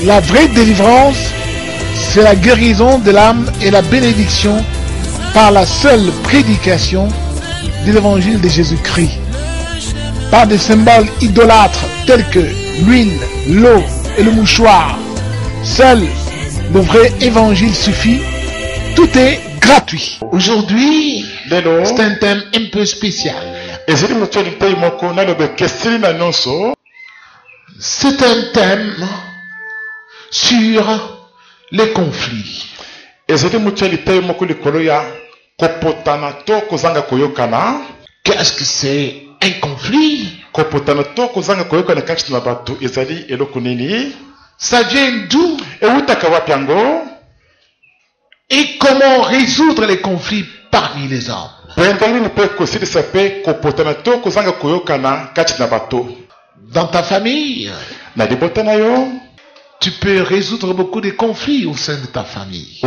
La vraie délivrance, c'est la guérison de l'âme et la bénédiction par la seule prédication de l'évangile de Jésus-Christ. Par des symboles idolâtres tels que l'huile, l'eau et le mouchoir. Seul le vrai évangile suffit. Tout est gratuit. Aujourd'hui, c'est un thème un peu spécial. C'est un thème sur les conflits. Qu'est-ce que c'est un conflit? Ça vient d'où? Et comment résoudre les conflits parmi les hommes? Dans ta famille, tu peux résoudre beaucoup de conflits au sein de ta famille.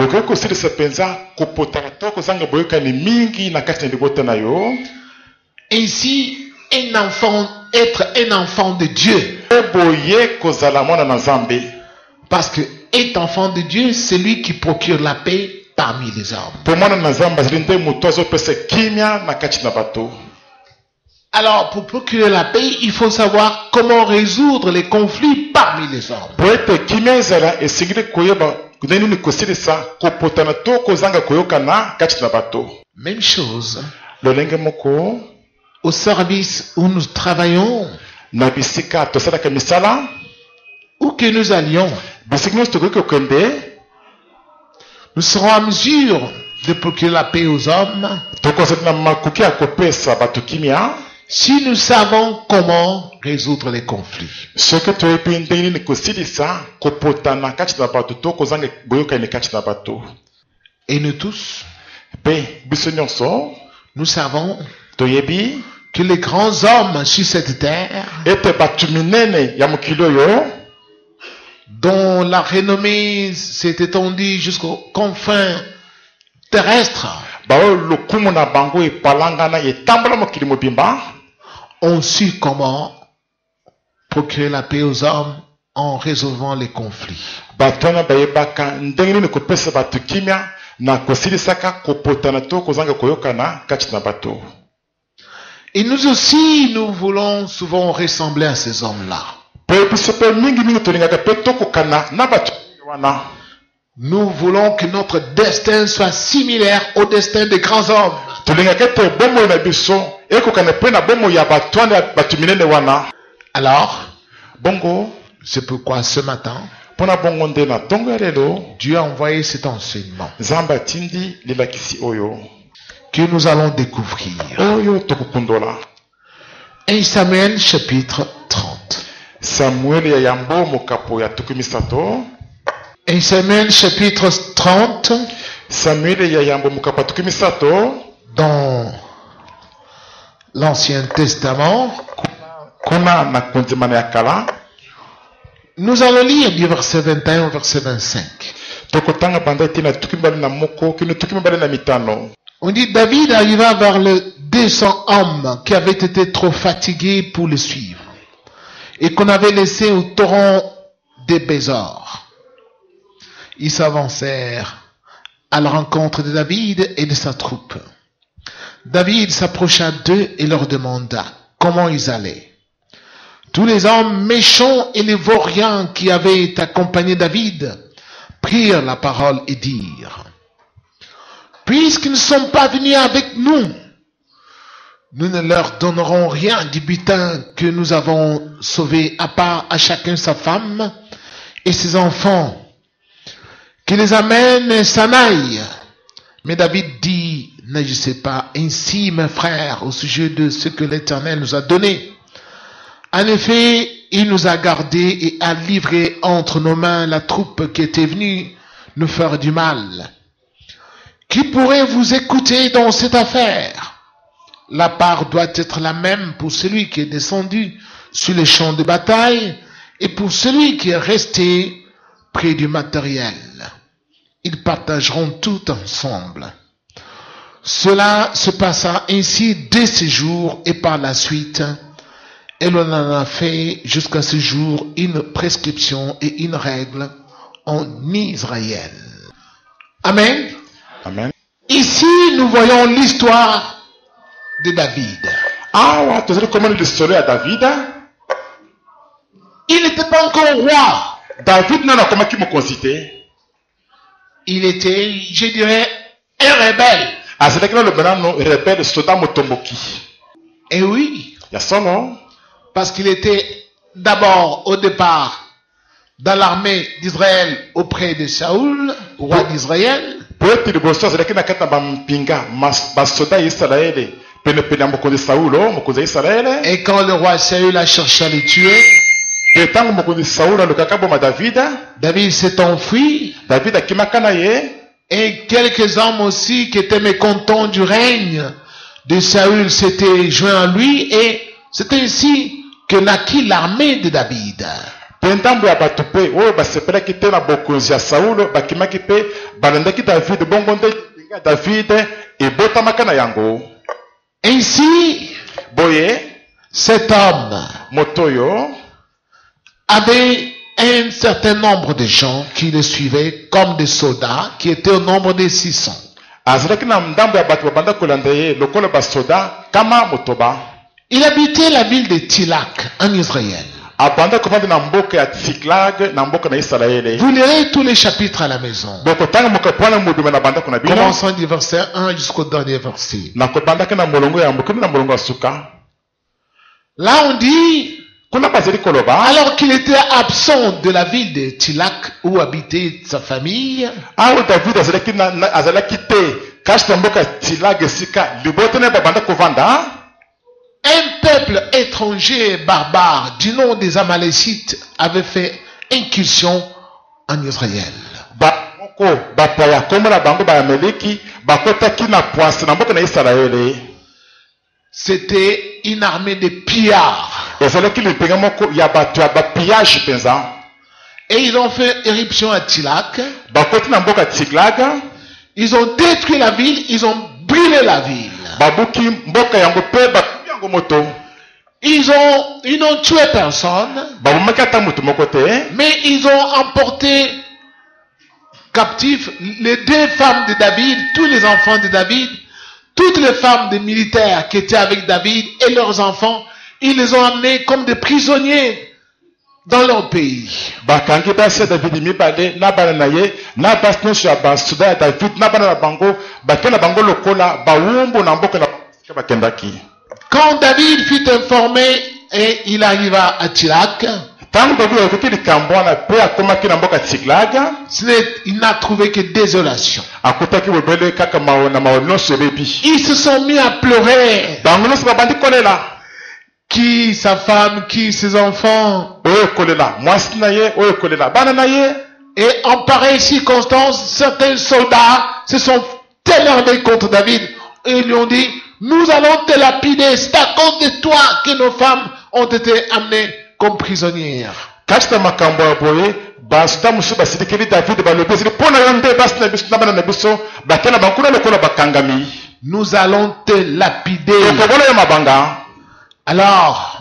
Ainsi, être un enfant de Dieu. Parce que être enfant de Dieu, c'est lui qui procure la paix parmi les hommes. Alors, pour procurer la paix, il faut savoir comment résoudre les conflits parmi les hommes. Même chose. Au service où nous travaillons, où que nous allions, nous serons en mesure de procurer la paix aux hommes si nous savons comment résoudre les conflits. Et nous tous, nous savons que les grands hommes sur cette terre, dont la renommée s'est étendue jusqu'aux confins terrestres, ont su comment procurer la paix aux hommes en résolvant les conflits. Et nous aussi, nous voulons souvent ressembler à ces hommes-là. Nous voulons que notre destin soit similaire au destin des grands hommes. Alors, c'est pourquoi ce matin, Dieu a envoyé cet enseignement que nous allons découvrir. 1 Samuel chapitre 30. 1 Samuel chapitre 30. Dans l'Ancien Testament, nous allons lire du verset 21 au verset 25. On dit David arriva vers les 200 hommes qui avaient été trop fatigués pour le suivre et qu'on avait laissé au torrent des Bézor. Ils s'avancèrent à la rencontre de David et de sa troupe. David s'approcha d'eux et leur demanda comment ils allaient. Tous les hommes méchants et les vauriens qui avaient accompagné David prirent la parole et dirent: puisqu'ils ne sont pas venus avec nous, nous ne leur donnerons rien du butin que nous avons sauvé, à part à chacun sa femme et ses enfants, qui les amènent et s'en aillent. Mais David dit: n'agissez pas ainsi, mes frères, au sujet de ce que l'Éternel nous a donné. En effet, il nous a gardés et a livré entre nos mains la troupe qui était venue nous faire du mal. Qui pourrait vous écouter dans cette affaire? La part doit être la même pour celui qui est descendu sur les champs de bataille et pour celui qui est resté près du matériel. Ils partageront tout ensemble. Cela se passa ainsi dès ce jour et par la suite. Et l'on en a fait jusqu'à ce jour une prescription et une règle en Israël. Amen. Amen. Ici, nous voyons l'histoire de David. Ah, tu sais comment l'histoire à David? Il n'était pas encore roi. David n'a pas comment qui me considère. Il était, je dirais, un rebelle. Ah, c'est que le benano rebelle soda motomboki. Et oui. Il y a ça, non? Parce qu'il était d'abord, au départ, dans l'armée d'Israël auprès de Saoul, roi d'Israël. Peut-être que c'est que nakata bampinga basoda Israël pene mokonzi Saoul mokonzi Israël. Et quand le roi Saül a cherché à le tuer, et tant mokonzi Saoul le kakabo David, David s'est enfui. David akimaka ye. Et quelques hommes aussi qui étaient mécontents du règne de Saül s'étaient joints à lui, et c'est ainsi que naquit l'armée de David. Pendambo ya bato pe oyo basepelaki te na bokonzi ya Saulo bakimaki pe balandaki David bongo nde David ebotamaka na yango. Ainsi, boye cet homme motoyo avait un certain nombre de gens qui le suivaient comme des soldats qui étaient au nombre de 600. azalaki na ndambo ya bato babanda kolanda ye lokola basoda kama motoba. Il habitait la ville de Tilak en Israël. Abanda kovanda na mboka ya Tsiklag na mboka na Israël. Vous lirez tous les chapitres à la maison. Boko tanga mokapwana muduma na banda kuna bino. Commençons du verset 1 jusqu'au dernier verset. Na kobanda kana molongo ya mokini na molongo ya suka. Là on dit, kuna bazeli koloba, alors qu'il était absent de la ville de Tilak où habitait sa famille, awo David azalaki te kashi na mboka Tsiklag sika libote na babanda kovanda. Un peuple étranger et barbare du nom des Amalécites avait fait incursion en Israël. C'était une armée de pillards. Et ils ont fait éruption à Tilak. Ils ont détruit la ville, ils ont brûlé la ville. Ils n'ont tué personne, mais ils ont emporté captifs les 2 femmes de David, tous les enfants de David, toutes les femmes des militaires qui étaient avec David et leurs enfants. Ils les ont amenés comme des prisonniers dans leur pays. Quand David fut informé et il arriva à Tilak, il n'a trouvé que désolation. Ils se sont mis à pleurer. Qui sa femme, qui ses enfants. Et en pareille circonstance, certains soldats se sont énervés contre David et lui ont dit, nous allons te lapider, c'est à cause de toi que nos femmes ont été amenées comme prisonnières. Nous allons te lapider. Alors,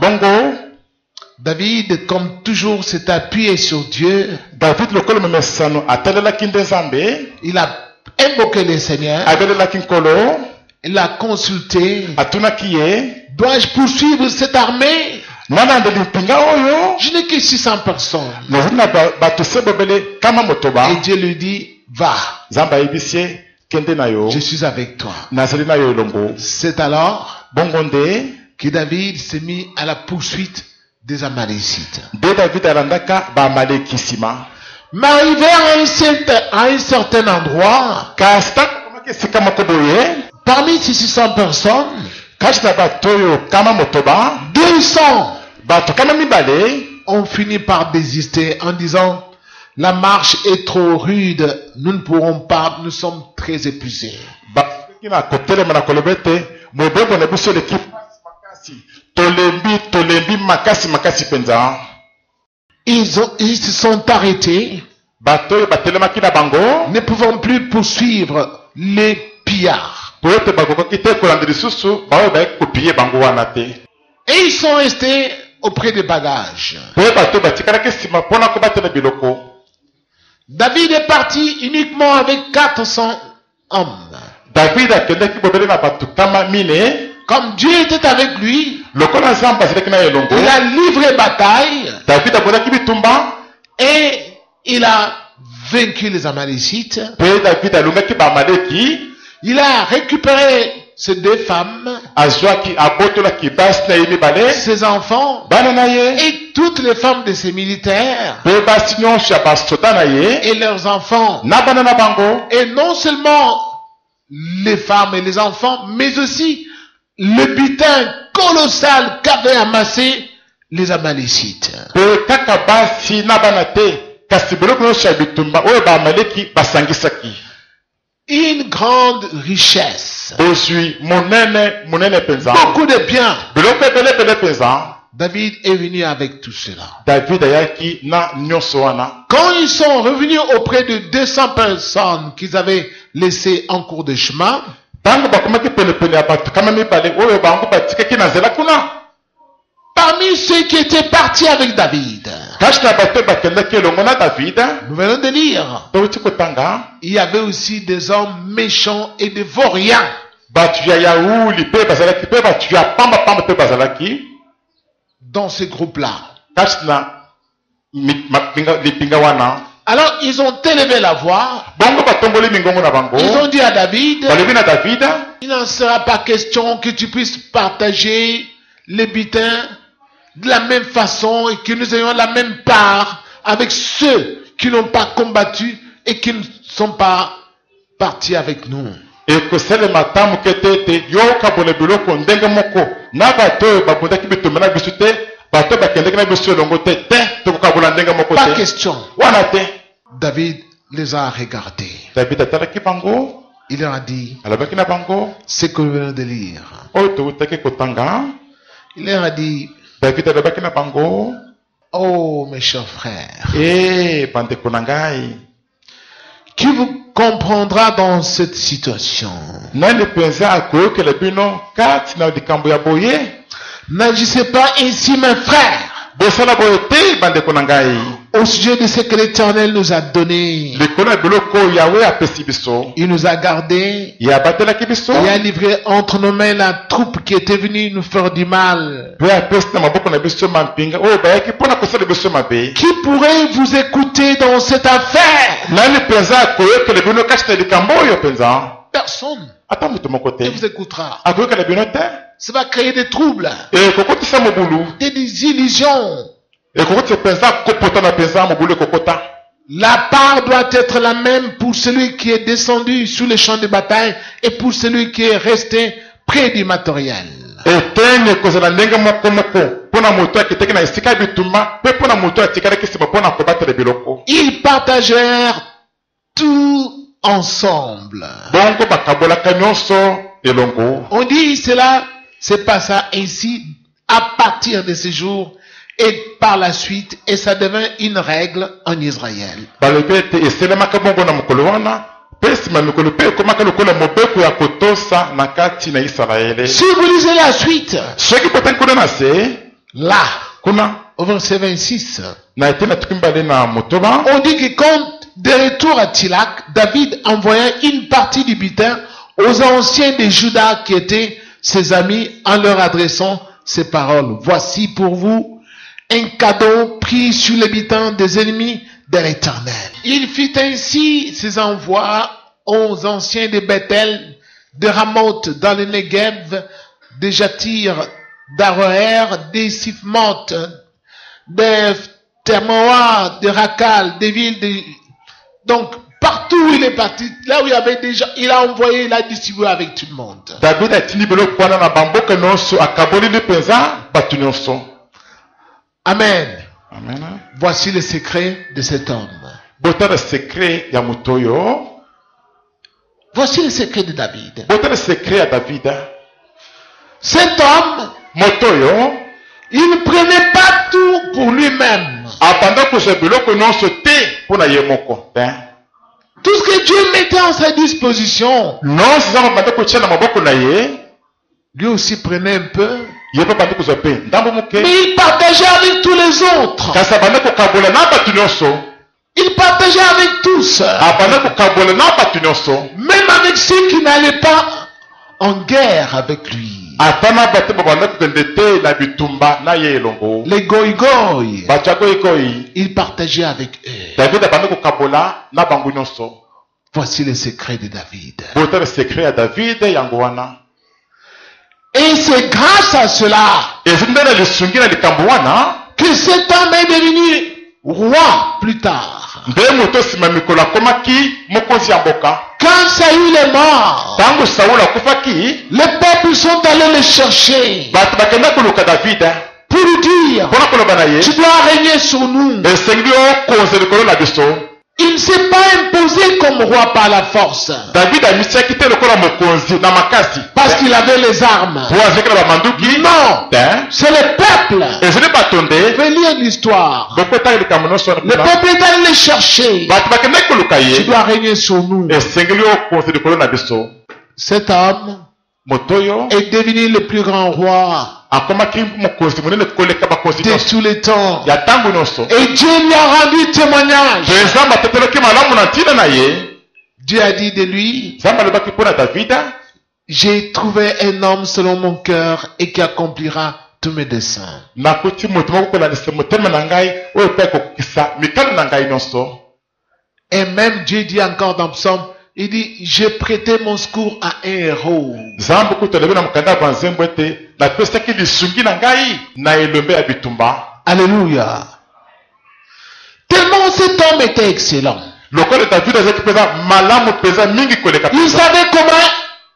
David, comme toujours, s'est appuyé sur Dieu. Il a invoqué le Seigneur. Il a consulté. Dois-je poursuivre cette armée? Je n'ai que 600 personnes. Et Dieu lui dit, va. Je suis avec toi. C'est alors que David s'est mis à la poursuite des Amalécites. Mais arrivé à un certain endroit, parmi ces 600 personnes, 200 ont fini par désister en disant, la marche est trop rude, nous ne pourrons pas, nous sommes très épuisés. Ils se sont arrêtés, ne pouvant plus poursuivre les pillards. Et ils sont restés auprès des bagages. po bato batikalaki nsima mpona kobatela biloko. David est parti uniquement avec 400 hommes. David akendaki bobele na bato nkama mine. Comme Dieu était avec lui, lokola nzambe azalaki na elongo, il a livré bataille David abonaki bitumba et il a vaincu les Amalécites. pe David alongaki baamaleki. Il a récupéré ces 2 femmes, azwaki abotolaki basi na ye mibale, ses enfants bana na ye et toutes les femmes de ses militaires pe basi nyonso ya basoda na ye et leurs enfants. na bana na bango. Et non seulement les femmes et les enfants, mais aussi le butin colossal qu'avaient amassé les Amalécites. Pe kaka basi na bana te, kasi biloko nyonso ya bitumba oyo baamaleki basangisaki. Une grande richesse. Bozwi monene penza, Beaucoup de biens. biloko ebele penza. David est venu avec tout cela. David ayaki na nyonso wana. Quand ils sont revenus auprès de 200 personnes qu'ils avaient laissées en cours de chemin, Tango bakomaki penepene ya bato kama mibale oyo bango batikaki na nzela kuna. parmi ceux qui étaient partis avec David, Kasi na bato bakendaki elongo na David, nous venons de lire, touti kotanga il y avait aussi des hommes méchants et des vauriens bato ya yauli pe bazalaki pe bato ya pamba pe bazalaki dans ce groupe-là. kasi na lipinga wana. Alors ils ont élevé la voix, Bongo batomboli mingongo na bango, ils ont dit à David, balobi na David, il n'en sera pas question que tu puisses partager les butins de la même façon et que nous ayons la même part avec ceux qui n'ont pas combattu et qui ne sont pas partis avec nous. ekosalema tamu kete ete yokabona biloko ndenge moko na bato oyo babundaki bitumba na biso te, bato bakendaki na biso elongo te tokokabona ndenge moko Pas te question. wana te. David les a regardés. David atalaki bango, Il leur a dit alobaki na bango ce que nous venons de lire. oyo tokutaki kotanga. Il leur a dit, David alobaki na bango, oh mes chers frères, bandeko na ngai, qui vous comprendra dans cette situation? nani penza akoyokela bino kati na likambo ya boye? N'agissez pas ainsi mes frères Bosala boye te bandeko na ngai, au sujet de ce que l'Éternel nous a donné. likolo ya biloko yawe apesi biso, Il nous a gardés ye abatelaki biso, et a livré entre nos mains la troupe qui était venue nous faire du mal. pe apesi na maboko na biso mampinga oyo bayaki mpona kosala biso mabe. Qui pourrait vous écouter dans cette affaire? Nani penza akoyokela bino kati na likambo oyo penza? Personne Ata moto moko ne te vous écoutera. akoyokela bino te. Ça va créer des troubles, Ekokotisa mobulu, des désillusions. ekokotisa penza kopota na penza mobulu ekokota. La part doit être la même pour celui qui est descendu sur les champs de bataille et pour celui qui est resté près du matériel. Etenge ekozala ndenge moko moko mpona moto akitaki na esika ya bitumba mpe mpona moto atikalaki nsima mpona kobatela biloko. Ils partagèrent tout ensemble. Bongo bakabolaka nyonso elongo. On dit cela se passa ainsi à partir de ce jour et par la suite, et ça devint une règle en Israël. Balobi ete eselemaka bongo na mokolo wana mpe nsima mikolo mpe ekomaka lokola mobeko ya kotosa na kati na Isalaele. Si vous lisez la suite, Soki potani kuna na se là, kuna au verset 26, na ete na tuki mibale na motoba, on dit que quand de retour à Tilak, David envoya une partie du butin aux anciens de Juda qui étaient ses amis en leur adressant ces paroles. Voici pour vous un cadeau pris sur le butin des ennemis de l'Éternel. Il fit ainsi ses envois aux anciens de Bethel, de Ramoth dans le Negev, de Jatir, d'Aroer, de Sifmot, de Temoa, de Rakal, des villes de... Donc, partout où il est parti, là où il y avait des gens, il a envoyé, il a distribué avec tout le monde. David atindi biloko wana na bamboka nyonso akaboleli mpenza bato nyonso. Amen. Amen. Voici le secret de cet homme. Botala secret ya moto oyo. Voici le secret de David. Botala secret ya David. Cet homme, Moto oyo il ne prenait pas tout pour lui-même. abanda kozwa biloko nyonso te mpona ye moko. Tout ce que Dieu mettait en sa disposition, Nyonso eza mabanda kotia na maboko na ye, lui aussi prenait un peu ye pe bandi kozwa pe ndambo moke Mais il partageait avec tous les autres. kasi abandi kokabola na bato nyonso Il partageait avec tous. abandi kokabola na bato nyonso Même avec ceux qui n'allaient pas en guerre avec lui. ata na bato babandi kokende te na bitumba na ye elongo Les goïgoï. bato ya koyikoyi Il partageait avec eux. david abandi kokabola na bango nyonso. Voici le secret de David. bota le secret ya david yango wana Et c'est grâce à cela ezi nde na lisungi na likambo wana que cet homme est devenu roi plus tard. nde moto nsima mikolo akomaki mokonzi ya mboka. Quand Saül est mort, Tangu Saul akufaki les peuples sont allés le chercher bato bakenda koluka david pour lui dire, mpona koloba na ye tu dois régner sur nous. esengi okonza likolo na biso. Il ne s'est pas imposé comme roi par la force, david amisiaki te lokola mokonzi na makasi parce qu'il avait les armes. po azeki na bamanduki Non, te c'est le peuple. ezali bato nde Fais lire l'histoire. bokotaki likambo nyonso wana Le mpona peuple est allé le chercher. bato bakendaki koluka Tu ye dois régner sur nous. esengeli okonza likolo na biso. Cet homme moto oyo est devenu le plus grand roi akomaki mokonzi monene koleka bakonzi de nyonso tous les temps. ya ntango nyonso. Et Dieu lui a rendu témoignage. mpe nzambe atetelaki malamu na ntina na ye. Dieu a dit de lui, nzambe alobaki mpo na davida j'ai trouvé un homme selon mon cœur et qui accomplira tous mes desseins. nakuti moto moko kolandisa motema na ngai oyo mpe akokokisa mikano na ngai nyonso. Et même Dieu dit encore dans Psaume, il dit, j'ai prêté mon secours à un héros. nzambe kutu alobi na mokanda ya banzembo ete napesaki lisungi na ngai na elombe ya bitumba. Alléluia. Tellement cet homme était excellent. lokola davida azalaki mpenza malamu mpenza mingi koleka Il mpenza. savait comment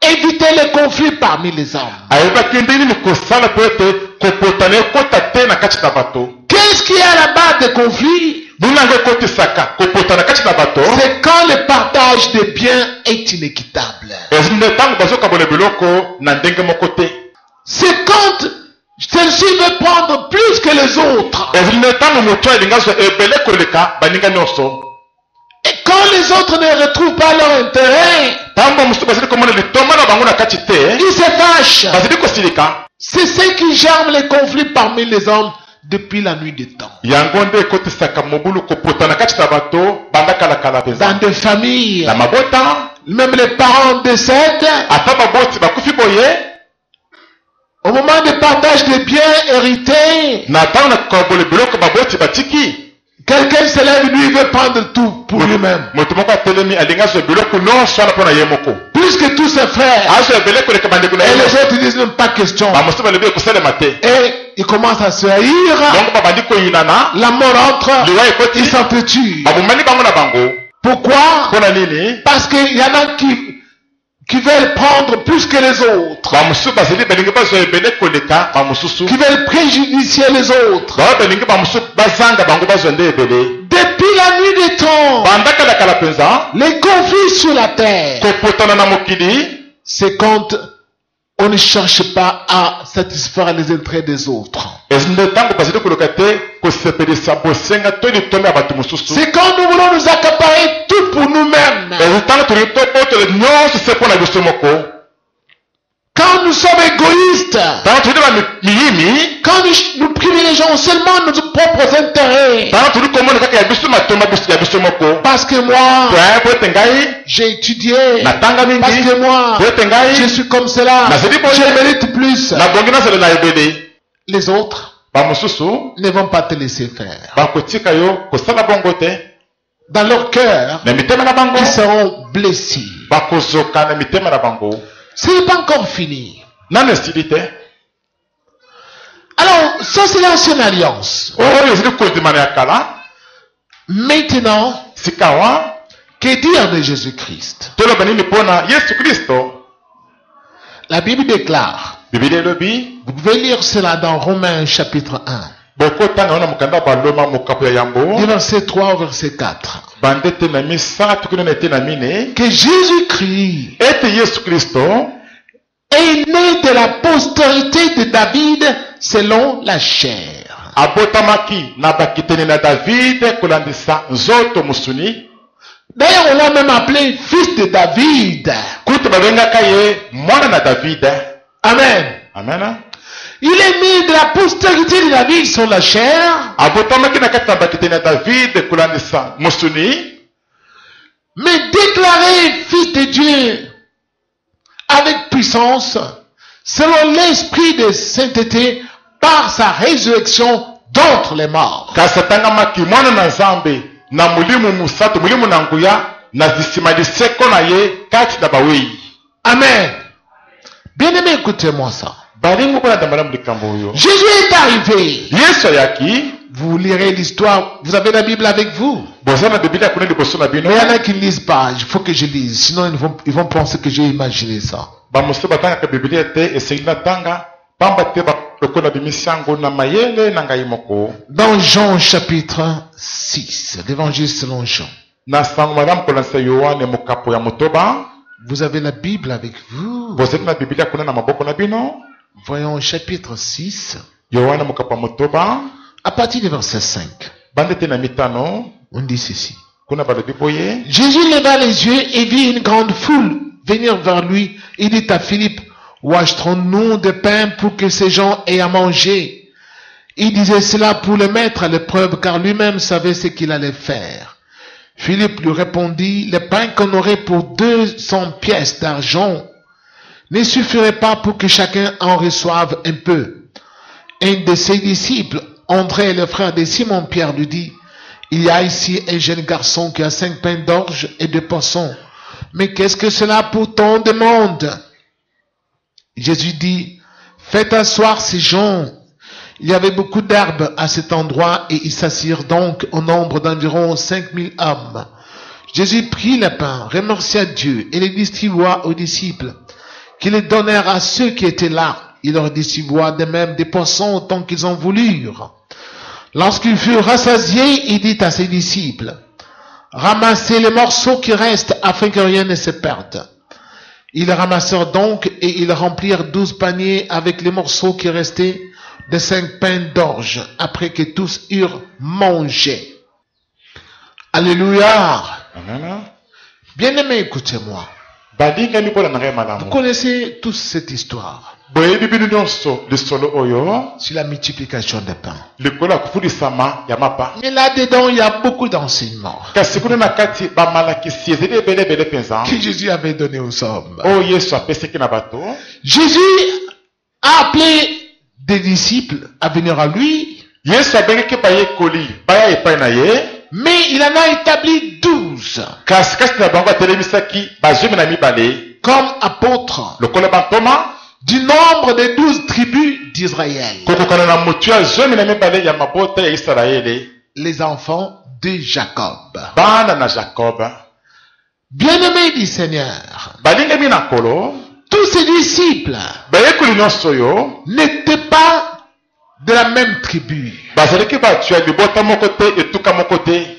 éviter les conflits parmi les hommes. ayebaki nde nini kosala po ete kopotana ekota te na kati na bato. Qu'est-ce qui est à la base des conflits? nini yango ekotisaka kopotana kati na bato. C'est quand le partage des biens est inéquitable. ezi nde ntango bazokabola biloko na ndenge moko te. C'est quand celui-ci veut prendre plus que les autres. ezi nde ntango moto alingi azwa ebele koleka baninga nyonso. Et quand les autres ne retrouvent pas leur intérêt, ntango mosusu bazali komona litoma na bango na kati te ils se fâchent. bazali kosilika. C'est ce qui germe les conflits parmi les hommes depuis la nuit des temps. yango nde ekotisaka mobulu kopotana kati na bato banda kalakala Dans mpenza. des familles, na mabota même les parents décèdent. ata baboti bakufi boye Au moment du partage des biens hérités, na ntango na kokabola biloko baboti batiki. quelqu'un se lève, lui, il veut prendre tout pour lui-même. moto moko atelemi alingi azwa biloko nyonso wana mpo na ye moko. Plus que tous ses frères. azwa ebele koleka bandeko na Et ye les nyonso. autres disent même pas question. bamosusu balobi ekosalema te. Et ils commencent à se haïr. donc babandi koyinana La mort entre. liwa ekoti Ils s'entretuent. babomani bango na bango. Pourquoi? mpo na nini? Parce qu'il y en a qui veulent prendre plus que les autres. bamosusu bazali balingi bazwa ebele koleka bamosusu. Qui veulent préjudicier les autres. bao balingi bamosusu bazanga bango bazwa nde ebele. Depuis la nuit des temps, banda kalakala mpenza les conflits sur la terre, kopotana na mokili c'est quand on ne cherche pas à satisfaire les intérêts des autres. ezi nde ntango bazali koluka te kosepelisa bosenga to litome ya bato mosusu. C'est quand nous voulons nous accaparer tout pour nous-mêmes. ezi ntango tolingi tobotole nyonso se mpo na biso moko. Quand nous sommes égoïstes. ntango toli miyimi. Quand nous privilégions seulement nos propres intérêts. ntango toli komona kaka ya biso matoma ya biso moko. Parce que moi, po ete ngai j'ai étudié. natanga mingi. Parce que moi, po ete ngai je suis comme cela. Je mérite plus. nabongi nazala na ebele. Les autres bamosusu ne vont pas te laisser faire. bakotika yo kosala bongo te. Dans leur cœur, na mitema na bango ils seront blessés. bakozoka na mitema na bango. Ce n'est pas encore fini. nano esili te. Alors, ça c'est l'ancienne alliance. oyo ezali kondimana ya kala. Maintenant, sikawa que dire de Jésus-Christ? toloba nini mpo na yesu kristo? La Bible déclare, bibili elobi vous pouvez lire cela dans Romains chapitre 1, bokotanga wana mokanda baloma mokapo ya yambo du verset 3 au verset 4, bandete na misato kino na ete na mine que Jésus-Christ ete yesu kristo est né de la postérité de David selon la chair. abotamaki na bakitani na davide kolandisa nzoto mosuni. D'ailleurs, on l'a même appelé fils de David. kutu babengaka ye mwana na davide. Amen. amen. Il est mis de la postérité de David sur la chair, abotamaki na kati na bakitani ya David kolandisa mosuni, mais déclaré fils de Dieu avec puissance, selon l'esprit de sainteté, par sa résurrection d'entre les morts. kasi atangamaki mwana na Nzambe na mulimu musatu, mulimu na nguya na zisimaliseko na ye kati na bawei. Amen. Bien-aimé, écoutez-moi ça. Balingo kuna dambala mulikambo oyo. Jésus est arrivé. Yesu ayaki. Vous lirez l'histoire. Vous avez la Bible avec vous. Bozana Biblia kuna liboso na bino. Mais il y en a qui ne lisent pas. Il faut que je lise. Sinon, ils vont penser que j'ai imaginé ça. Ba mosu batanga ka Biblia te esengina tanga pamba te ba lokona bimisango na mayele na ngai moko. Dans Jean chapitre 6, l'évangile selon Jean. Na sango madame kolansa Yohane mokapo ya motoba. Vous avez la Bible avec vous. Bozana na Biblia kuna na maboko na bino. Voyons chapitre 6. Yohane mokapo ya motoba. À partir du verset 5. Bandete na mitano. On dit ceci. Kuna balobi boye. Jésus leva les yeux et vit une grande foule venir vers lui. Il dit à Philippe, où acheterons-nous des pains pour que ces gens aient à manger? Il disait cela pour le mettre à l'épreuve, car lui-même savait ce qu'il allait faire. Philippe lui répondit, les pains qu'on aurait pour 200 pièces d'argent ne suffiraient pas pour que chacun en reçoive un peu. Un de ses disciples, André, le frère de Simon-Pierre, lui dit, il y a ici un jeune garçon qui a 5 pains d'orge et 2 poissons. Mais qu'est-ce que cela pour tant de monde? Jésus dit, faites asseoir ces gens. Il y avait beaucoup d'herbes à cet endroit et ils s'assirent donc au nombre d'environ 5000 hommes. Jésus prit le pain, remercia Dieu et les distribua aux disciples, qui les donnèrent à ceux qui étaient là. Il leur distribua de même des poissons autant qu'ils en voulurent. Lorsqu'ils furent rassasiés, il dit à ses disciples, ramassez les morceaux qui restent afin que rien ne se perde. Ils ramassèrent donc et ils remplirent 12 paniers avec les morceaux qui restaient de 5 pains d'orge après que tous eurent mangé. Alléluia. Amen. Bien-aimés, écoutez-moi. Balinga ni bola na ngai malamu. Vous connaissez tous cette histoire Boyebi bino nyonso lisolo oyo. sur la multiplication des pains. Likolo ya kofulisama ya mapa. Mais là-dedans, il y a beaucoup d'enseignements Kasi kuna na kati bamalakisi ezeli ebele penza. que Jésus avait donné aux hommes. Oyo Yesu apesaki na bato. Jésus a appelé des disciples à venir à lui, Yesu abengaki bayekoli baya epai na ye. mais il en a établi 12 Kasi na bango atelemisaki bazwi na mibale. comme apôtres Lokola bantoma. du nombre des 12 tribus d'Israël, Kokokana na mutu ya zomi na mibale ya mabota ya Israeli. les enfants de Jacob. Bana na Jacob. Bien-aimés du Seigneur, Balingami na kolo. tous ces disciples Bayekoli nyonso yo. n'étaient pas de la même tribu. Bazalaki batu ya libota moko te etuka moko te.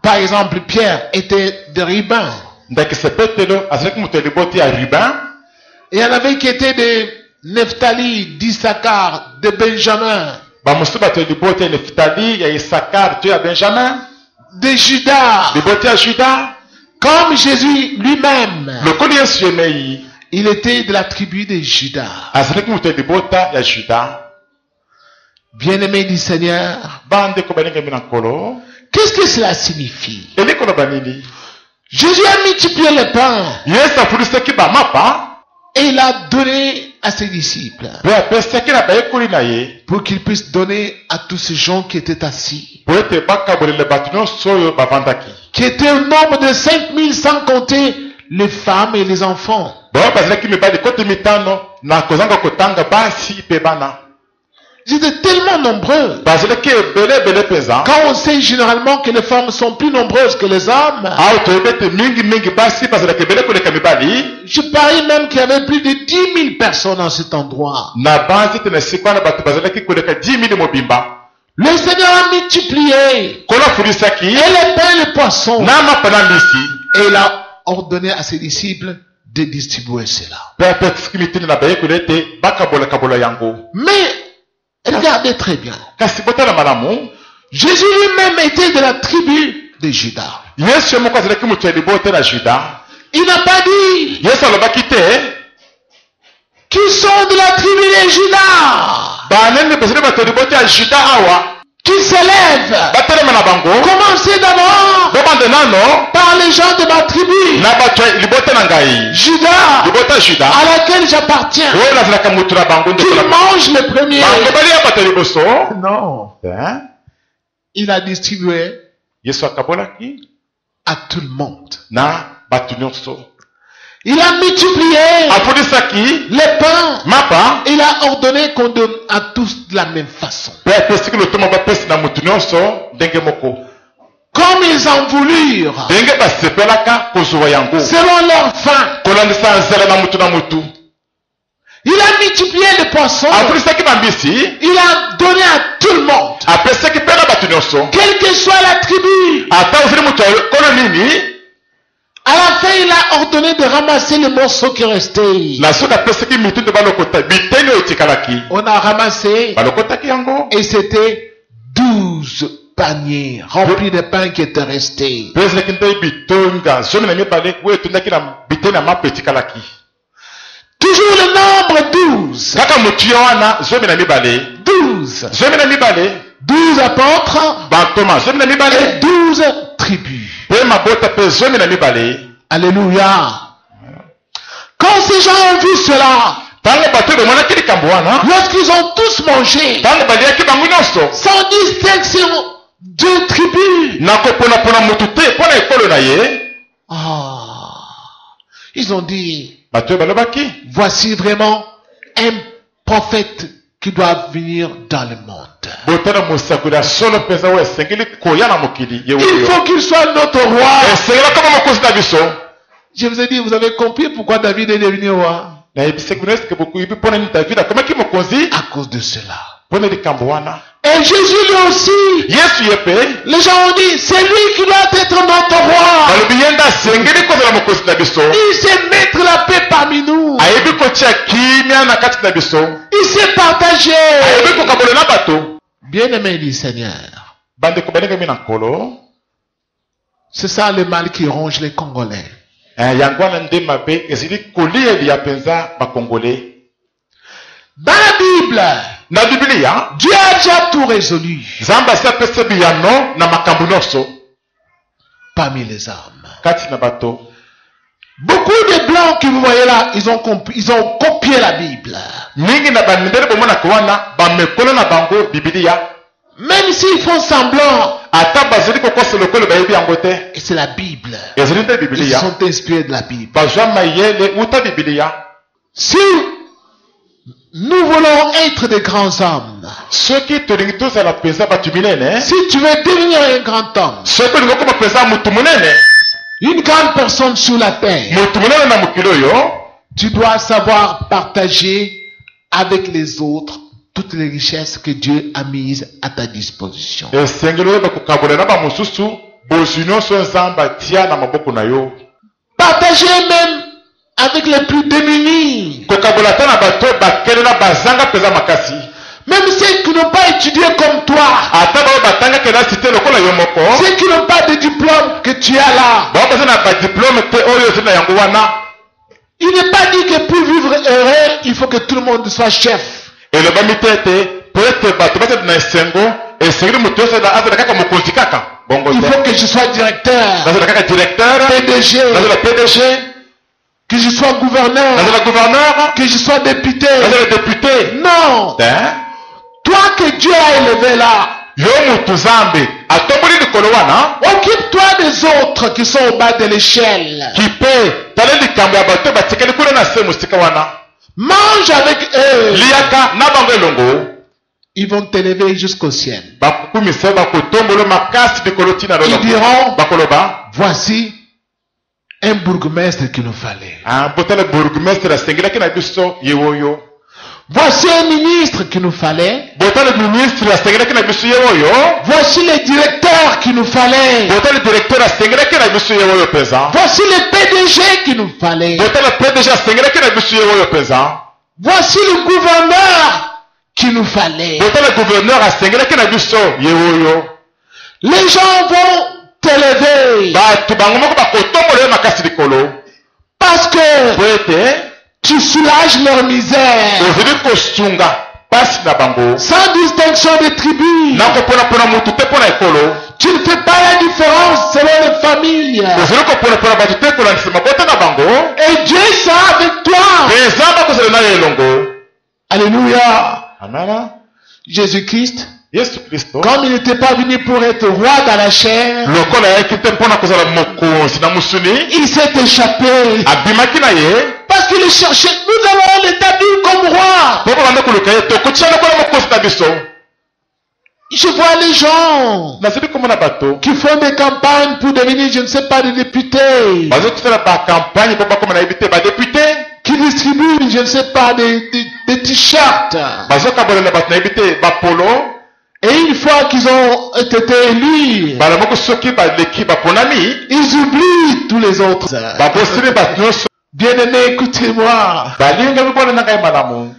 Par exemple, Pierre était de Ruben. Ndakise Petelo azalaki mutu ya libota ya Ruben. Et il y en avait qui étaient de Nephtali, d'Issachar, de Benjamin, Bamosu batu ya libota ya Neftali, ya Isakar, tu ya Benjamin. de Judas. Libota ya Juda. Comme Jésus lui-même, Lokoli Yesu yemei. il était de la tribu de Judas. Azalaki mutu ya libota ya Juda. Bien-aimé du Seigneur, Bande ko balingami na kolo. qu'est-ce que cela signifie? Elikolo banini. Jésus a multiplié le pain Yesu afulisaki bamapa. et il a donné à ses disciples Pe apesaki na bayekoli na ye. pour qu'ils puissent donner à tous ces gens qui étaient assis, Po ete bakabolele bato nyonso oyo bavandaki. qui étaient au nombre de 5000 sans compter les femmes et les enfants. Bao bazalaki mibali kote mitano na kozanga kotanga basi pe bana. Ils étaient tellement nombreux. Bazalaki ebele penza. Quand on sait généralement que les femmes sont plus nombreuses que les hommes, Awa toyebi ete mingi basi bazalaki ebele koleka mibali. je parie même qu'il y avait plus de 10 000 personnes dans cet endroit. Na banzi te na esika wana bato bazalaki koleka 10 000 mobimba. Le Seigneur a multiplié Kola afulisaki et les pains et les poissons. na mapa na mbisi. Et il a ordonné à ses disciples de distribuer cela. Pe apesaki mituni na bayekoli ete bakabola yango. Mais, regardez très bien. Kasi botala malamu. Jésus lui-même était de la tribu de Judas. Yesu moko azalaki mutu ya libota na Juda. Il n'a pas dit Yesu alobaki te qu'il sont de la tribu de Juda, banene bezali bato libota ya juda awa qui s'élèvent. batelema na bango Commencez d'abord bobande nano par les gens de ma tribu, na bato ya libota na ngai Juda, libota juda à laquelle j'appartiens, oyo nazalaka mutu na bango qui ndeko na bango mange les premiers. bango balia bato ya liboso. Non, il a distribué yesu akabolaki à tout le monde. na bato nyonso Il a multiplié afundisaki les pains. mapa Il a ordonné qu'on donne à tous de la même façon. mpe apesiki lotomo bapesi na mutu nyonso ndenge moko Comme ils en voulurent, ndenge basepelaka kozwa yango selon leur faim. kolandisa nzela na mutu na mutu. Il a multiplié les poissons. afundisaki bambisi Il a donné à tout le monde. apesaki mpe na bato nyonso Quelle que soit la tribu. ata ozali mutu kolo nini. À la fin, il a ordonné de ramasser les morceaux qui restaient. na soki apesaki mitindo balokota biteni oyo etikalaki On a ramassé balokotaki yango et c'était 12 paniers remplis de pains qui étaient restés. mpe ezalaki nde bitonga 12 oyo etondaki na biteni ya mapa etikalaki. Toujours le nombre 12. kaka motu yo wana 12 12. 12 apôtres bantoma 12 et 12 tribus. mpe mabota mpe 12. Alléluia. Quand ces gens ont vu cela, ntango bato bemonaki likambo wana lorsqu'ils ont tous mangé, ntango baliaki bango nyonso sans distinction de tribus, na koponapona motu te mpo na ekolo na ye ils ont dit, bato oyo balobaki voici vraiment un prophète qui doit venir dans le monde. botala mosakoli ya solo mpenza oyo esengeli koya na mokili ye Il oyo faut qu'il soit notre roi. esengela kama mokonzi na biso. Je vous ai dit, vous avez compris pourquoi David est devenu roi? nayebisaki bino esike bokoyebi mpo na nini david akomaki mokonzi À cause de cela. mpo na likambo wana. Et Jésus lui aussi, yesu ye mpe les gens ont dit, c'est lui qui doit être notre roi. balobi ye nde asengeli kozala mokonzi na biso. Il sait mettre la paix parmi nous. ayebi kotia kimia na kati na biso. Il sait partager. ayebi kokabola na bato. Bien-aimé du Seigneur, bandeko balingami na nkolo. c'est ça le mal qui ronge les Congolais. yango wana nde mabe ezali kolieli ya mpenza bakongole. Dans la Bible, na bibilia Dieu a déjà tout résolu nzambe asi apesa biyano na makambo nyonso parmi les hommes. kati na bato. Beaucoup de blancs que vous voyez là, ils ont copié la Bible. mingi na bandele bomonaka wana bamekolo na bango bibilia. Même s'ils font semblant, ata bazali kokosa lokolo bayebi yango te. et c'est la Bible. ezali nde Ils bibilia. sont inspirés de la Bible. bazwa mayele uta bibilia. Si nous voulons être des grands hommes, soki tolingi tozala mpenza bato minene. si tu veux devenir un grand homme, soki olingi okoma mpenza motu monene. une grande personne sur la terre, motu monene na mokili oyo. tu dois savoir partager avec les autres toutes les richesses que Dieu a mises à ta disposition. esengeli oyeba kokabola na bamosusu bozwi nyonso nzambe atia na maboko na yo. Partager même avec les plus démunis, kokabola te na bato bakelela bazanga mpenza makasi. même ceux qui n'ont pas étudié comme toi, ata bayo batangaki na site lokola yo moko. ceux qui n'ont pas de diplôme que tu as là. bao baza na badiplome te oyo ezali na yango wana. Il n'est pas dit que pour vivre heureux, il faut que tout le monde soit chef. elobami te ete po ete bato bazali na esengo esengeli moto nyonso azala kaka mokonzi kaka bongo Il te. faut que je sois directeur, nazala kaka directeur, PDG, nazala PDG, que je sois gouverneur, nazala gouverneur, que je sois député. nazala député. Non, Te toi que Dieu a élevé là, yo motu nzambe atomboli likolo wana occupe-toi des autres qui sont au bas de l'échelle. kipe tala likambo ya bato batikali kuna na se mosika wana. Mange avec eux. liaka na bango elongo. Ils vont t'élever jusqu'au ciel. bakukumisa bakotombolo makasi likolo ntina Ils diront, bakoloba voici un bourgmestre qu'il nous fallait. botala bourgmestre asengelaki na biso ye oyo. Voici un ministre qu'il nous fallait. botala ministre asengelaki na biso ye oyo. Voici le directeur qu'il nous fallait. botala directeur asengelaki na biso ye oyo mpenza. Voici le PDG qu'il nous fallait. botala PDG asengelaki na biso ye oyo mpenza. Voici le gouverneur qu'il nous fallait. botala gouverneur asengelaki na biso ye oyo. Les gens vont t'élever bato bango moko bakotombola ye makasi likolo. parce que po ete Tu soulages leur misère. ozali kosunga pasi na bango Sans distinction de tribus. nakopona mutu te mpona ekolo Tu ne fais pas la différence selon les familles. ozali kopona bato te kolandisa mabota na bango Et Dieu sera avec toi. mpenza bakozala na yo elongo. Alléluia. Amen. Jésus-Christ, Yesu Kristo comme il n'était pas venu pour être roi dans la chair, lokola ayaki te mpona kozala mokonzi na mosuni il s'est échappé. abimaki na ye Parce qu'il cherchait. Nous allons l'établir comme roi. mpo banda koluka ye tokotia lokola mokonzi na biso. Je vois les gens nazali komona bato qui font des campagnes pour devenir, je ne sais pas, des députés, bazali kosala bakampagne mpo bakoma nayebi te badepute qui distribuent, je ne sais pas, des t-shirts. bazokabolela bato nayebi te bapolo. Et une fois qu'ils ont été élus, bala moko soki baleki baponami ils oublient tous les autres. babosili bato nyonso Bien-aimés, écoutez-moi. balingami bona na ngai malamu.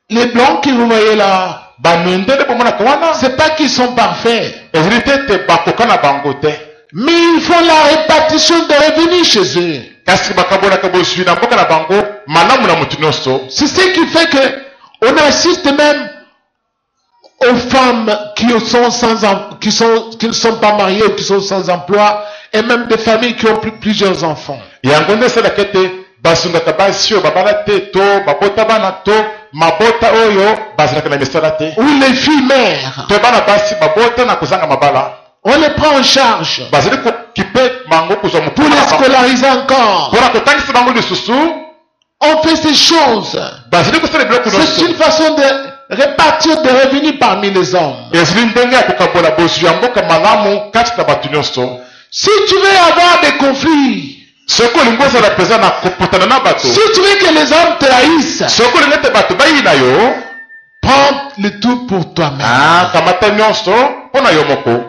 Les blancs que vous voyez là, bamindele bomonaka wana c'est pas qu'ils sont parfaits, ezali te ete bakoka na bango te mais ils font la répartition de revenus chez eux. kasi bakabonaka bozwi na mboka na bango malamu na motu nyonso. C'est ce qui fait que on assiste même aux femmes qui sont qui ne sont pas mariées ou qui sont sans emploi, et même des familles qui ont plusieurs enfants. yango nde esalaka ete basungaka basi oyo babala te to babota bana to mabota oyo bazalaka na misala te Ou les filles mères, to bana basi babota na kozanga mabala on les prend en charge bazali kokipe bango kozwa pour les scolariser encore. mpona kotangisa bango lisusu. On fait ces choses. bazali kosala biloko C'est nyonso une façon de répartir des revenus parmi les hommes. ezali ndenge ya kokabola bozwi ya mboka malamu kati na bato nyonso. Si tu veux avoir des conflits, soki olingi ozala mpenza na koputana na bato, si tu veux que les hommes trahissent, soki olingi ete bato bayina yo, prends le tout pour toi-même. kamata nyonso mpo na yo moko.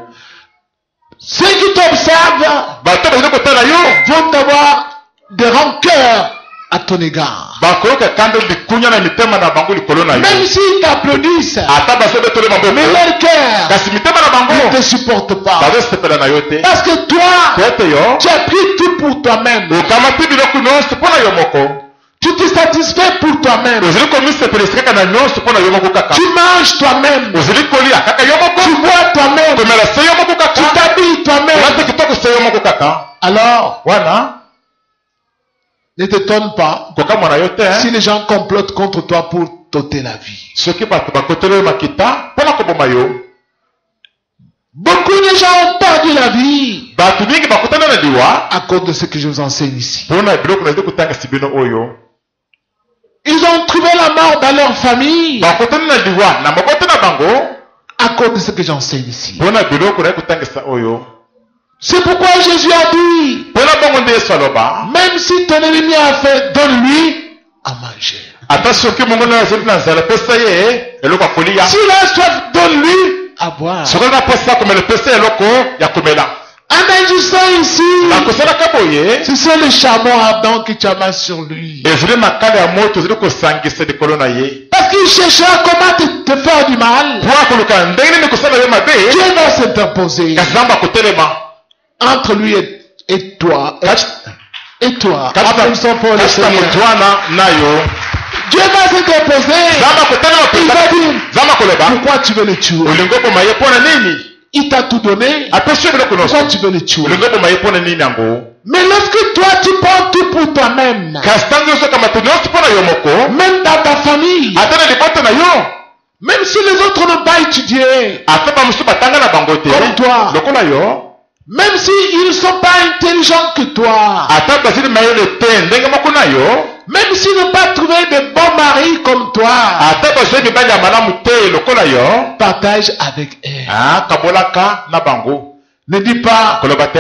Ceux qui t'observent bato bazali kotala yo vont avoir des rancœurs à ton égard. bakoyoka kanda likunya na mitema na bango likolo na yo. Même s'ils t'applaudissent, ata basebetole maboko mais leur cœur kasi mitema na bango ne te supporte pas. bazosepela na yo te. Parce que toi, po ete yo tu as pris tout pour toi-même. okamati biloko nyonso mpo na yo moko. Tu te satisfais pour toi-même. ozali komisepelisa kaka na nyonso mpo na yo moko kaka. Tu manges toi-même. ozali kolia kaka yo moko. Tu bois toi-même. komela se yo moko Tu kaka. t'habilles toi-même. olati kitoko se yo moko kaka. Alors, wana ne t'étonne pas kokamwa yo te si les gens complotent contre toi pour t'ôter la vie. soki bato bakoteli yo makita mpo na koboma yo. Beaucoup de gens ont perdu la vie bato mingi bakotana na liwa à cause de ce que je vous enseigne ici. mpo na biloko nazali kotangisa bino oyo. Ils ont trouvé la mort dans leur famille bakotani na liwa na mabota na bango à cause de ce que j'enseigne ici. mpo na biloko nazali kotangisa oyo. C'est pourquoi Jésus a dit, mpo na bongo nde yesu aloba même si ton ennemi a fait, donne-lui à manger. ata soki mongo na azali na nzala pesa ye eloko ya kolia. S'il a soif, donne-lui à boire. soki na posa ya komela pesa eloko ya komela. En agissant ici, na kosalaka boye ce sont les charbons ardents qui t'amassent sur lui. ezali makala ya moto ezali kosangisa likolo na ye Parce qu'il cherchera comment te faire du mal. mpo na koluka ndenge nini kosala yo mabe. Dieu va s'interposer kasi nzambe akotelema entre lui et toi. Et toi. Applaudissons pour le kati na Seigneur. moto wana na yo. Dieu va s'interposer. nzambe akotelema Il va mpenza. dire, nzambe akoloba pourquoi tu veux le tuer? olingi oboma ye mpo na nini. Il t'a tout donné. apesi yo biloko Pourquoi nyonso tu veux le tuer? olingi oboma ye mpo na nini yango. Mais lorsque toi tu prends tout pour toi-même, kasi ntango nyonso okamata nyonso mpo na yo moko même dans ta famille, ata na libota na yo même si les autres n'ont pas étudié, ata bamosusu batanga na bango te Comme toi. lokola yo même s'ils ne sont pas intelligents que toi, ata bazali mayele te ndenge moko na yo même s'ils n'ont pas trouvé de bons maris comme toi, ata bazali mibali ya malamu te lokola yo partage avec eux. kabolaka na bango. Ne dis pas, koloba te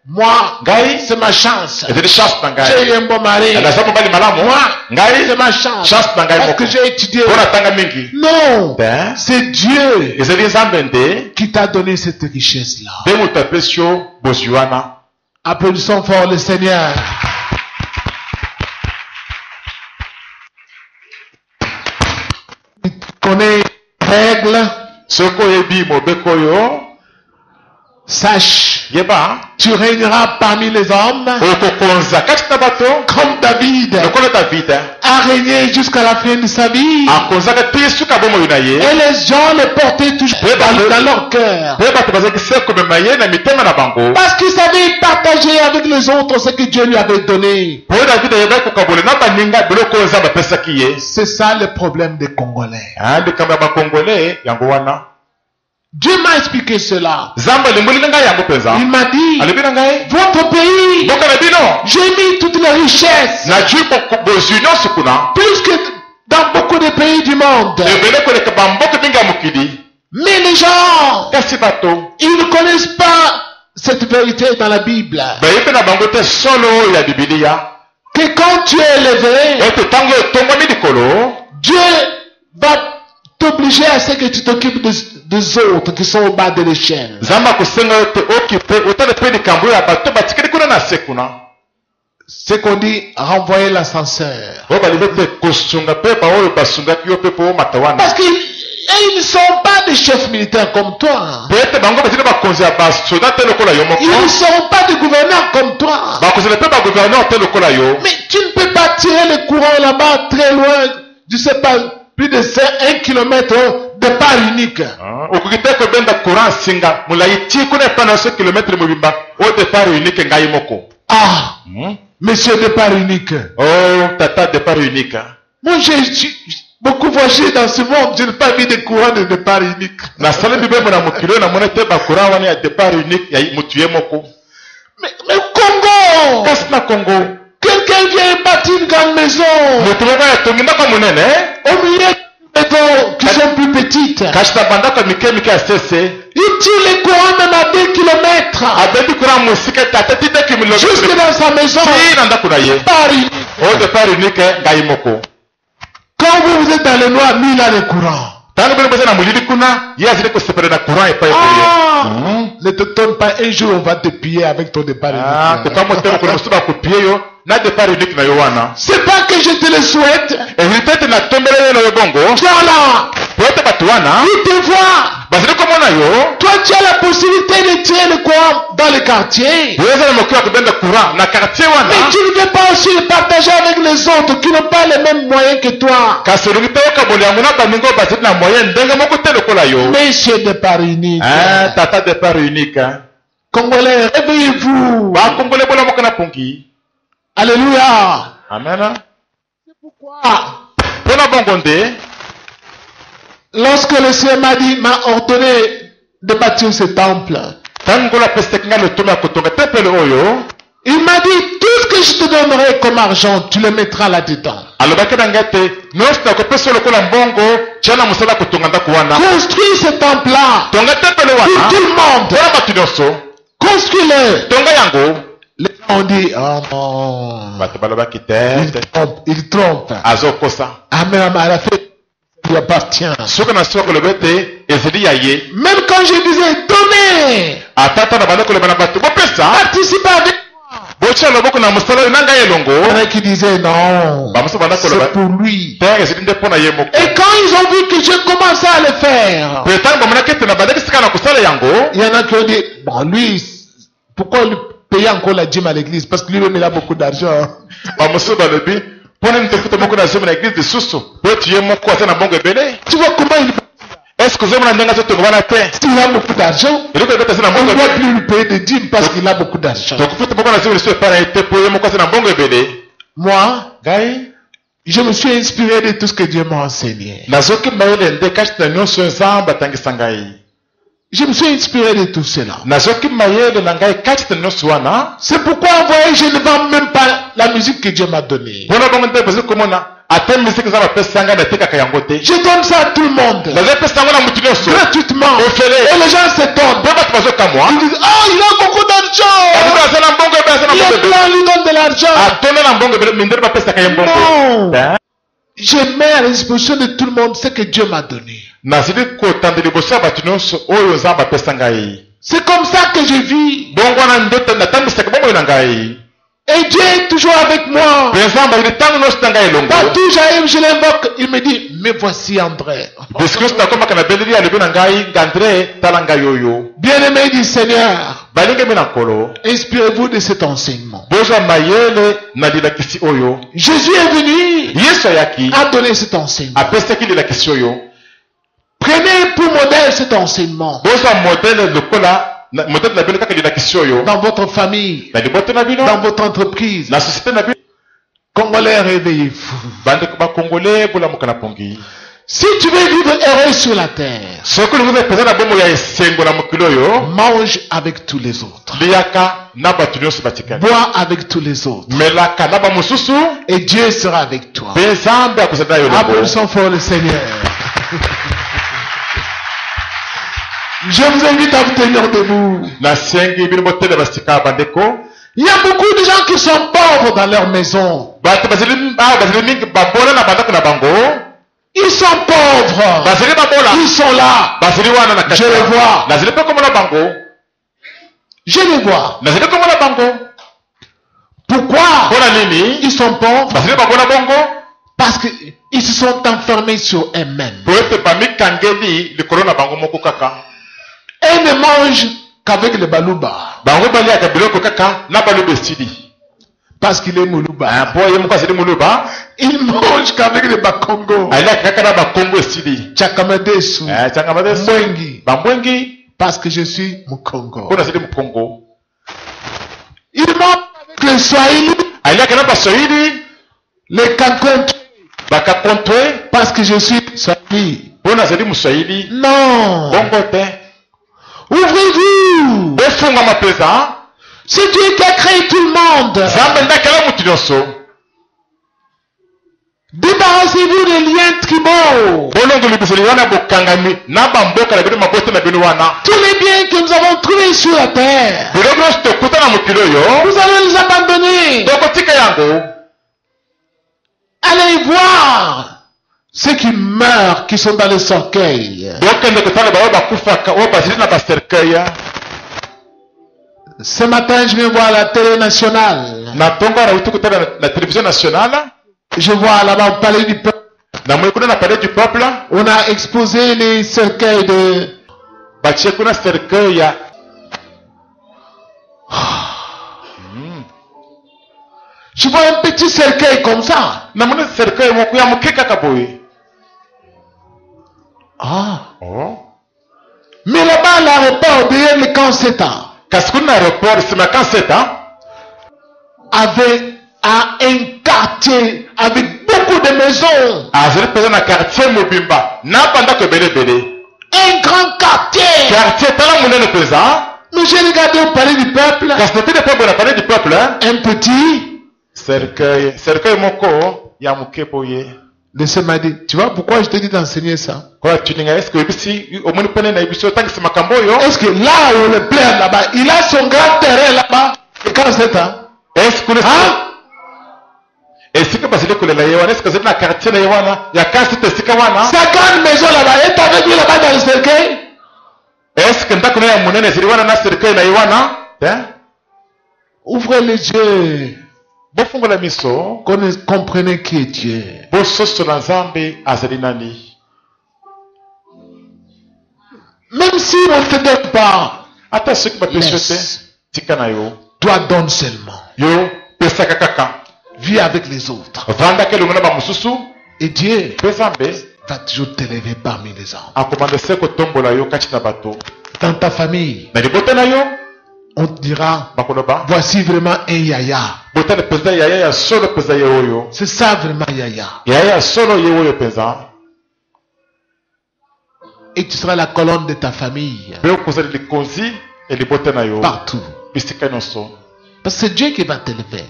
moi, ngai c'est ma chance. ezali chance na J'ai ngai eu un bon mari. naza mobali malamu Moi, ngai c'est ma chance. chance na ngai Parce moko que j'ai étudié. mpo natanga mingi Non, te c'est Dieu ezali nzambe nde qui t'a donné cette richesse-là. nde moto apesi yo bozwi wana. Applaudissons fort le Seigneur. Tu connais les règles. soki oyebi mobeko oyo Sache, yeba tu régneras parmi les hommes okokonza kati na bato comme David lokola David a régné jusqu'à la fin de sa vie. akonzaka te suka bomoi na ye Et les gens le portaient toujours dans leur cœur. mpe bato bazalaki komema ye na mitema na bango Parce qu'il savait partager avec les autres ce que Dieu lui avait donné. po David ayebaki kokabole na baninga biloko oyo nzambe apesaki ye. C'est ça le problème des Congolais. likambo ya bakongole yango wana Dieu m'a expliqué cela. nzambe alimboleli ngai yango mpenza Il m'a dit, alobi na ngai votre pays, mboka na bino j'ai mis toutes les richesses, nazwi bozwi nyonso kuna plus que dans beaucoup de pays du monde. ebele koleka bamboka mingi ya mokili Mais les gens, kasi bato ils ne connaissent pas cette vérité dans la Bible. bayebi na bango te solo oyo ya bibilia Que quand tu es élevé, ete ntango etongwami likolo Dieu va t'obliger à ce que tu t'occupes des autres qui sont au bas de l'échelle. nzambe akosenga yo te okipe otale mpe likambo oyo ya bato batikeli kuna na se kuna C'est qu'on dit renvoyer l'ascenseur. oyo balingi te kosunga mpe baoyo basungaki yo mpe po omata wana Parce qu'ils ne sont pas des chefs militaires comme toi. mpe ete bango bazali bakonzi ya basoda te lokola yo moko Ils ne sont pas des gouverneurs comme toi. bakonzela mpe bagouverneur te lokola yo Mais tu ne peux pas tirer le courant là-bas très loin, je sais pas, plus de 1 kilomètre de part unique. okoki te kobenda courant singa molai ti kuna epai na so kilometre mobimba oyo départ unique ngai moko Ah, monsieur de part unique. oh tata départ unique Moi, j'ai beaucoup voyagé dans ce monde, je n'ai pas vu de courant de départ unique. nasala bibembo na mokili oyo namoni te bacourant wana ya départ unique ya motu ye moko Mais Congo, kasi na congo quelqu'un vient bâtir une grande maison motu moko yatongi ndako monene au milieu de maisons qui sont plus petites. kasi na bandako ya mike ya sese Il tire les courants même à 2 kilomètres. abebi courant mosika te ate ti te Jusque dans sa maison. ti na ndako na ye Part unique. oyo départ unique ngai moko Quand vous êtes dans le noir, lui il a le courant. ntango bino boza na molili kuna ye azali kosepela na courant epai koye Ne te donne pas un jour, on va te piller avec ton départ unique. kokamo te mokolo mosusu bakopie yo na départ unique na yo wana C'est pas que je te le souhaite. ezali te ete natombela yo na yo bongo Toi là, po ete bato wana il te voit. bazali komona yo Toi, tu as la possibilité de tirer le courant dans le quartier. oyo eza na mokili ya kobenda courant na quartier wana Mais tu ne veux pas aussi le partager avec les autres qui n'ont pas les mêmes moyens que toi. kasi olingi te okaboli yango na baninga oyo bazali na moyen ndenge moko te lokola yo Messieurs de part unique. tata départ unique Congolais, réveillez-vous. bakongole bola moko na pongi Alléluia. amen Pourquoi? mpona bongo nde Lorsque le Seigneur m'a ordonné de bâtir ce temple, ntango ngolo apesaki ngai lotomo ya kotonga tempele oyo il m'a dit, tout ce que je te donnerai comme argent, tu le mettras là-dedans. alobaki na ngai te nyonso nakopesa yo lokola mbongo tia na mosala ya kotonga ndako wana Construis ce temple-là tonga tempele pour wana tout le monde. mpona bato nyonso Construis-le. tonga yango Les gens ont dit, oh non, bato balobaki te il trompe. azokosa Amen, à la fin, il lui appartient. soki na soki koloba ete ezali ya ye Même quand je disais, donnez, atata na banda koloba na bato bopesa participez avec botia loboko na mosala oyo na ngai moi. Il y elongo en a qui disaient, non, bamosusu banda koloba c'est pour lui. te ezali nde mpo na ye moko Et quand ils ont vu que j'ai commencé à le faire, pe ntango bamonaki ete na bandaki sika na kosala yango il y en a qui ont dit, bon, lui, pourquoi lui payer encore la dîme à l'église? Parce que lui-même, il a beaucoup d'argent. bamosusu balobi mpona nini tofuta moko na zomi na eglize lisusu po ete ye moko aza na mbongo ebele Tu vois comment estce ozomona ndenge azotonga wana te il a beaucoup d'argent? eloko ebete aza na On mbongo ne doit ebele plus lui payer de dîmes parce qu'il a beaucoup d'argent. tokofuta moko na zomi lisusu epai na ye te po ye moko aza na mbongo ebele Moi, ngai je me suis inspiré de tout ce que Dieu m'a enseigné. nazokimba yo lende kati na nyonso oyo nzambe atangisa ngai Je me suis inspiré de tout cela. nazokimba yele na ngai kati na nyonso wana C'est pourquoi, vous voyez, je ne vends même pas la musique que Dieu m'a donnée. mpona bongo nde bazali komona ate misiki nzambe apesa ngai natekaka yango te Je donne ça à tout le monde. nazopesa yango na motu nyonso Gratuitement. ofele Et les gens s'étonnent. mpo bato bazokamwa Ils disent, oh, il a beaucoup d'argent. aza na mbongo ebe aza na mbongo Les ebele blancs lui donnent de l'argent. atonda na mbongo ebele mindele bapesaka ye mbongo Non. Hein? Je mets à la disposition de tout le monde ce que Dieu m'a donné. nazali kotanda liboso ya bato nyonso oyo nzambe apesa ngai C'est comme ça que je vis. bongo wana nde natambisaka bomoi na ngai Et Dieu est toujours avec moi. Partout j'arrive, je l'invoque. Il me dit, mais voici André. Bien-aimé du Seigneur, inspirez-vous de cet enseignement. Jésus est venu à donner cet enseignement. Prenez pour modèle cet enseignement. Dans votre famille, dans votre entreprise. Congolais, réveillez-vous. Si tu veux vivre heureux sur la terre, mange avec tous les autres. Bois avec tous les autres. Et Dieu sera avec toi. Applaudissons fort le Seigneur. Je vous invite à vous tenir debout. Il y a beaucoup de gens qui sont pauvres dans leur maison. Ils sont pauvres. Ils sont là. Je les vois. Je les vois. Pourquoi ils sont pauvres? Parce qu'ils se sont enfermés sur eux-mêmes. Et ne mangent qu'avec le balouba. Parce qu'il est moulouba. Il mange qu'avec le bakongo. Chakamadesu. Mbwengi. Parce que je suis Mukongo. Il mange avec le Swahili. Le Kankonto. Parce que je suis Swahili. Non. Ouvrez-vous. C'est Dieu qui a créé tout le monde. Débarrassez-vous des liens tribaux. Tous les biens que nous avons trouvés sur la terre, vous allez les abandonner. Allez voir ceux qui meurent, qui sont dans le cercueil. Ce matin, je viens voir la télé nationale. Je vois là-bas au palais du peuple. On a exposé les cercueils de... Je vois un petit cercueil comme ça. Ah. Mais là-bas, l'aéroport derrière le camp Seta avait un quartier avec beaucoup de maisons. Un grand quartier. Mais j'ai regardé au palais du peuple. Un petit cercueil. Le Seigneur m'a dit, tu vois pourquoi je te dis d'enseigner ça? Est-ce que là où le plaît là-bas, il a son grand terrain là-bas, et quand c'est ça? Sa grande maison là-bas, est avec lui là-bas dans le cercueil? Ouvrez les yeux. Comprenez qui est Dieu. Même si on ne te donne pas, laisse. Toi donne seulement. Vis avec les autres. Et Dieu va toujours t'élever parmi les hommes. Dans ta famille, on te dira, voici vraiment un yaya. C'est ça vraiment yaya. Et tu seras la colonne de ta famille. Partout. Parce que c'est Dieu qui va t'élever.